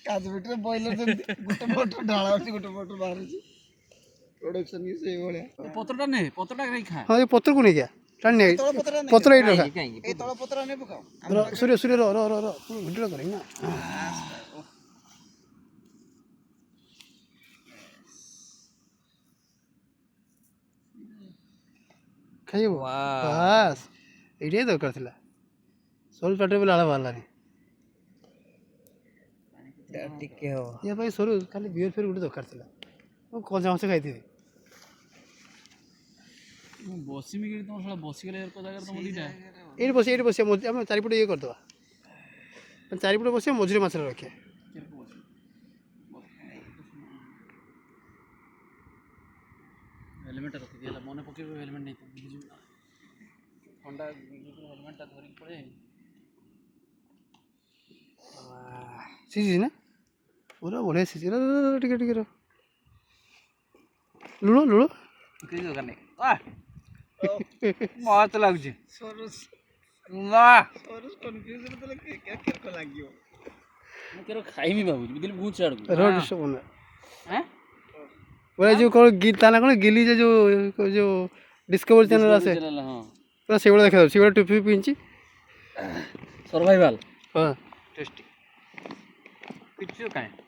କାଜ ଭିତରେ ବଏଲର ଯେମିତି ଗୋଟେ ପଟ ଢାଳା ଅଛି ଗୋଟେ ପଟ ବାହାରୁଛି ପ୍ରୋଡକ୍ସନ କି ସେଇ ଭଳିଆ ପତ୍ରଟା ନେ ପତ୍ରଟା କାଇଁ ଖା ହଁ ଏ ପତ୍ରକୁ ନେଇଯା ଟାଣି ନେ ପତ୍ର ଏଇଠି ରଖା ଏଇ ତଳ ପତ୍ର ନେ ପକାଅ ସୂର୍ୟ ସୂର୍ୟ ର ର ର ର ଭିଡ଼ିଓ କରିବି ନା ଖାଇବ ବାସ୍ ଏଇଟା ଦରକାର ଥିଲା ସୋଲ ପାଟିରେ ବି ଲାଳ ବାହାରିଲାନି ଟିକେ ହବ ୟା ପାଇଁ ସରୁ ଖାଲି ବିୟର ଫିୟର ଗୋଟେ ଦରକାର ଥିଲା ମୁଁ କଞ୍ଚା ମାଛ ଖାଇଥିବି ମୁଁ ବସିମି କି ତମ ସହ ବସିଗଲେ ଏକ ଜାଗାରେ ତମ ଦିଟା ଏଇଠି ବସିବା ଆମେ ଚାରିପଟେ ଇଏ କରିଦେବା ଚାରିପଟେ ବସିବା ମଝିରେ ମାଛରେ ରଖିବା ହେଲମେଟ ରଖିଦିଅ ହେଲା ମନେ ପକେଇବ ହେଲମେଟ ନେଇ ବୁଝିବୁ ନା ଥଣ୍ଡା ହେଲମେଟଟା ଧରିକି ପଳେଇ ସିଝିଛି ନା ପୁରା ବଢ଼ିଆ ସିଝି ଟିକେ ଟିକେ ର ଲୁଣ ଲୁଣ କିଛି ଦରକାର ନାହିଁ ମସ୍ତ ଲାଗୁଛି ଲାଗିବ ମୁଁ କେବେ ଖାଇମି ଭାବୁଛି ବୁଝିଲି ବହୁତ ଆଡ଼କୁ ପୁରା ଯେଉଁ କ'ଣ ତା ନା କ'ଣ ଗିଲି ଯେଉଁ ଡିସ୍କଭରି ଚ୍ୟାନେଲ୍ ଆସେ ପୁରା ସେଇଭଳିଆ ଦେଖାଯାଉଛି ସେଇଭଳିଆ ଟୋପି ପିନ୍ଧିଛି ସର୍ଭାଇଭାଲ ହଁ ଟେଷ୍ଟି କିଛି କାହିଁ